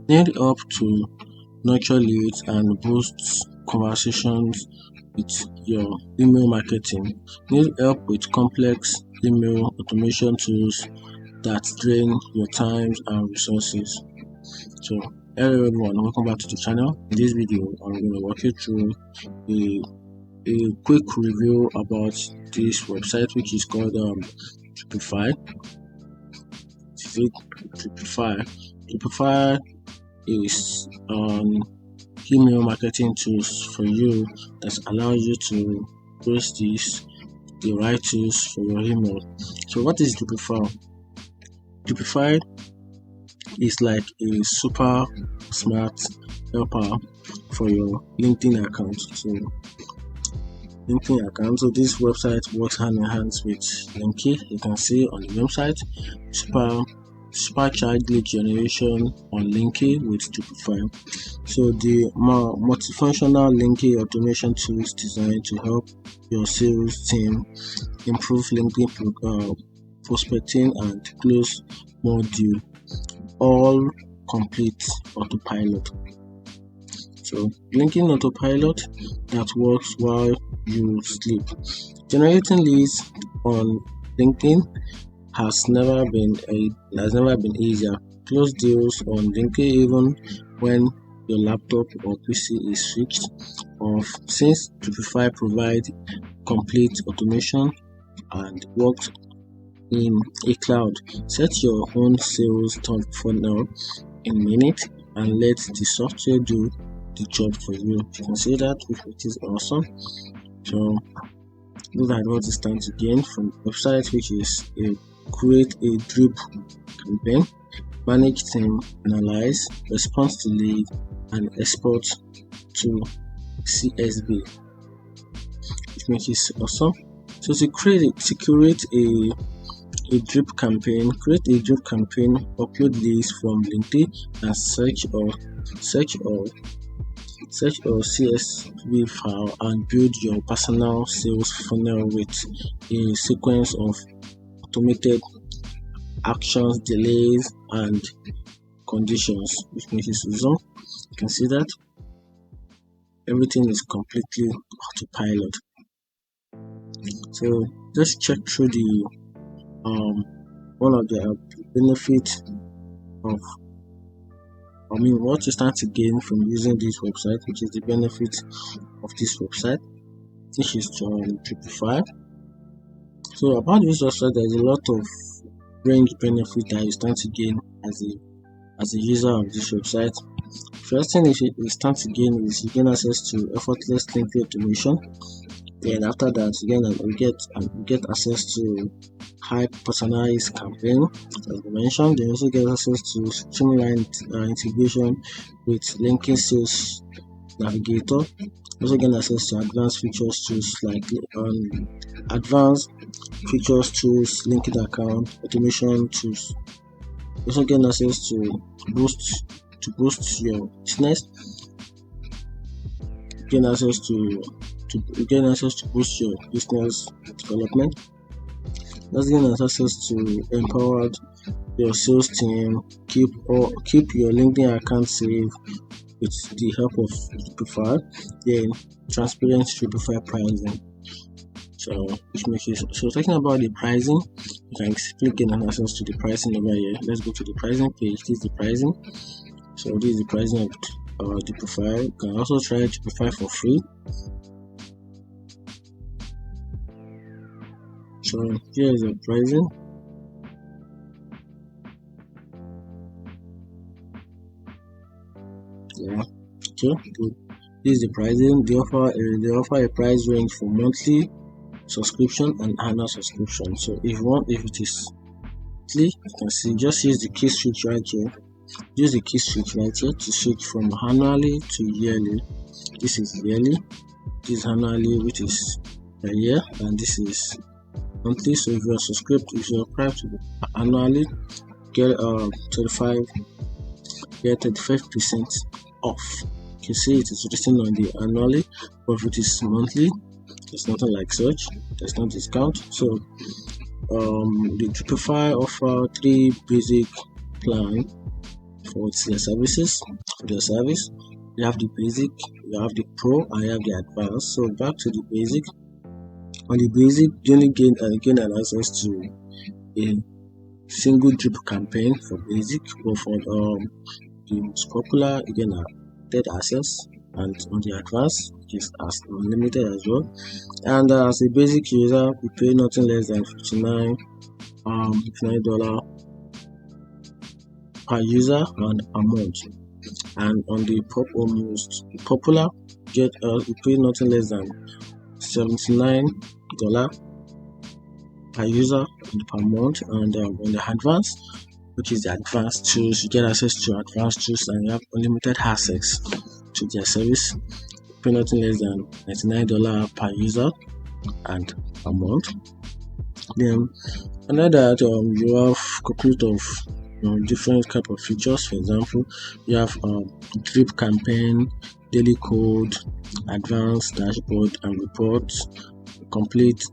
Need help to nurture leads and boost conversations with your email marketing? Need help with complex email automation tools that drain your time and resources? So, hello everyone, welcome back to the channel. In this video, I'm going to walk you through a quick review about this website, which is called Dripify. Dripify. Dripify is email marketing tools for you that allows you to post the right tools for your email. So what is Dripify? Dripify is like a super smart helper for your LinkedIn account. So this website works hand in hand with LinkedIn. You can see on the website supercharged lead generation on LinkedIn with Dripify. So the multifunctional LinkedIn automation tools designed to help your sales team improve LinkedIn prospecting and close more deals, all complete autopilot. So LinkedIn autopilot that works while you sleep. Generating leads on LinkedIn has never been easier. Close deals on LinkedIn even when your laptop or PC is switched off, since Dripify provides complete automation and works in a cloud. Set your own sales funnel in minutes and let the software do the job for you. You can see that, which is awesome. So those are what it stands to gain from the website, which is create a drip campaign, manage team, analyze, response to lead, and export to CSV, which makes it awesome. So to create a drip campaign, upload leads from LinkedIn and search or CSV file and build your personal sales funnel with a sequence of automated actions, delays, and conditions, which makes it awesome. You can see that everything is completely autopilot. So just check through the one of the benefits of what you start to gain from using this website, which is the benefit of this website, which is Dripify. So about this website, there's a lot of range benefit that you start to gain as a user of this website. First thing you start to gain is you gain access to effortless LinkedIn automation. Then after that, you get access to high personalized campaign, as I mentioned. They also get access to streamlined integration with LinkedIn Sales Navigator. Also get access to advanced features tools like LinkedIn account automation tools. Also get access to boost your business. Gain access to boost your business development. That's getting access to empower your sales team, keep your LinkedIn account safe with the help of Dripify. Then transparent Dripify pricing. So which makes it so talking about the pricing, you can simply get access to the pricing over here. Let's go to the pricing page. This is the pricing. So this is the pricing of Dripify. You can also try Dripify for free. So here is the pricing. Good. This is the pricing. They offer a price range for monthly subscription and annual subscription. So if it is monthly, you can see just use the key switch right here. Use the key switch right here to switch from annually to yearly. This is yearly. This is annually, which is a year, and this is monthly. So if you are subscribed to annually, get 35% off. You can see it is written on the annually, but if it is monthly, there's nothing like such. There's no discount. So the Dripify offer 3 basic plan for their services. For their service, you have the basic, you have the pro, and you have the advanced. So back to the basic. On the basic, you only gain an access to a single drip campaign for basic, but for the most popular, you gain unlimited access, and on the advanced, it is as unlimited as well. And as a basic user, you pay nothing less than $59 per user and per month. And on the most popular, you pay nothing less than $79 per user and per month. And on the advanced, which is the advanced tools, you get access to advanced tools and you have unlimited access to their service. You pay nothing less than $99 per user and per month. Then another you have complete of different type of features. For example, you have drip campaign, daily code, advanced dashboard and reports, complete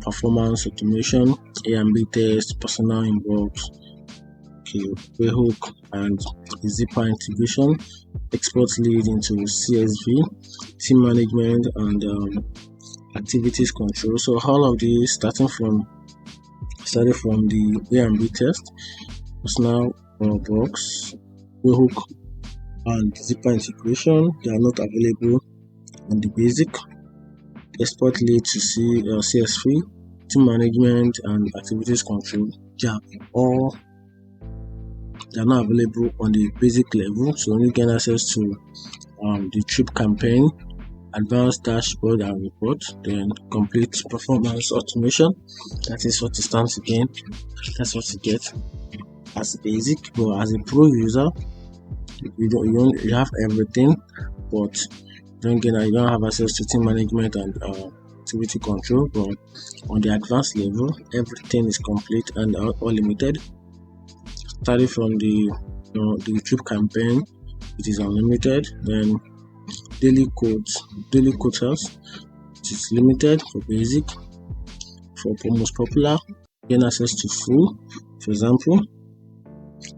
performance automation, A/B test, personal inbox, webhook and zipper integration, export lead into CSV, team management and activities control. So all of these starting from the A/B test, personal box, webhook and zipper integration, they are not available on the basic. Export lead to CSV, team management and activities control, they are not available on the basic level. So only gain access to the drip campaign, advanced dashboard and report, then complete performance automation. That is what it stands again. That's what you get as basic. But as a pro user, you have everything, but you don't have access to team management and activity control. But on the advanced level, everything is complete and unlimited. Starting from the drip campaign, it is unlimited. Then daily quotas, it is limited for basic. For most popular, gain access to full. For example,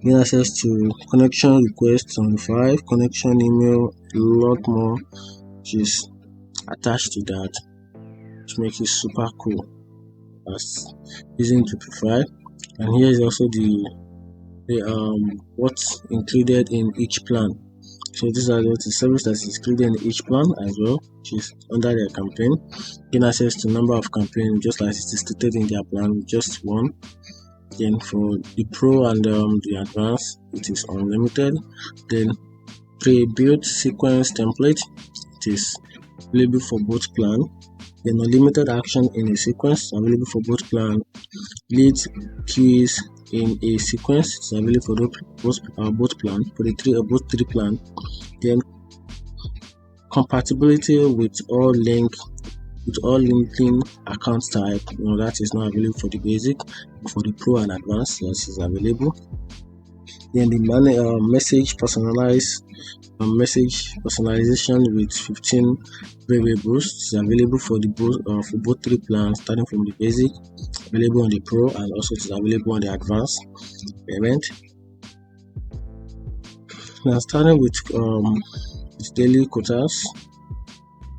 gain access to connection request on 5, connection email, a lot more which is attached to that, which makes it super cool as using Dripify. And here is also the what's included in each plan. So these are the service that is included in each plan as well, which is under their campaign. Gain access to number of campaigns just like it is stated in their plan, just one. Then for the pro and the advanced, it is unlimited. Then pre-built sequence template, it is available for both plan. Then unlimited action in a sequence, available for both plan. Lead queues in a sequence, it's available for both plan, for the both three plan. Then compatibility with all linking account type, that is not available for the basic. For the pro and advanced, yes, is available. Then the message personalization with 15 variables is available for both three plans, starting from the basic, available on the pro, and also it is available on the advanced payment. Now starting with daily quotas,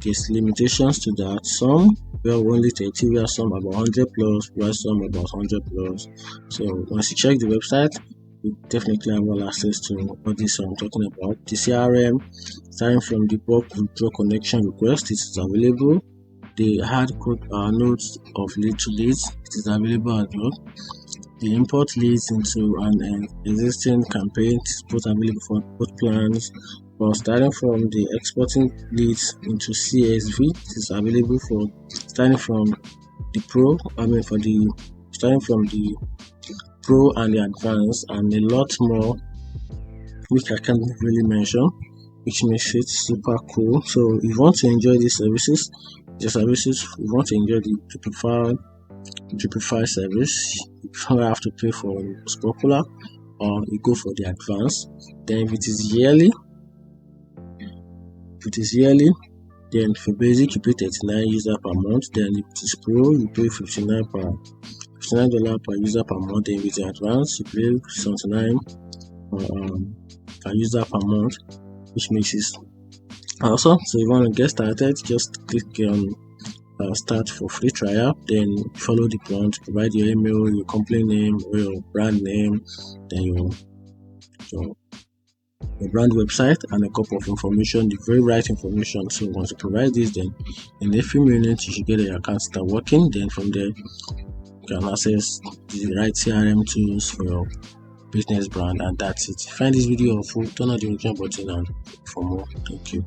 there's limitations to that. Some were only 30, where some about 100 plus, where some about 100 plus. So once you check the website, you definitely have all access to what this I'm talking about. The CRM, starting from the bulk withdraw connection request, it is available. The hard code nodes of lead to leads, it is available as well. The import leads into an existing campaign, it is both available for both plans. But starting from the exporting leads into CSV, it is available for starting from the pro. Starting from the pro and the advanced, and a lot more which I can't really mention, which makes it super cool. So if you want to enjoy these services, if you want to enjoy the Dripify service, you don't have to pay for the most popular, or you go for the advanced. Then if it is yearly, then for basic you pay 39 user per month. Then if it is pro, you pay $59 per user per month. Then with the advanced, you pay $79 can use that per month, which makes it awesome. So if you want to get started, just click on start for free trial, then follow the prompt, provide your email, your company name, or your brand name, then your brand website, and a couple of information, the very right information. So once you provide this, then in a few minutes you should get your account start working. Then from there you can access the right CRM tools for your business brand, and that's it. If you find this video helpful, turn on the notification button and for more. Thank you.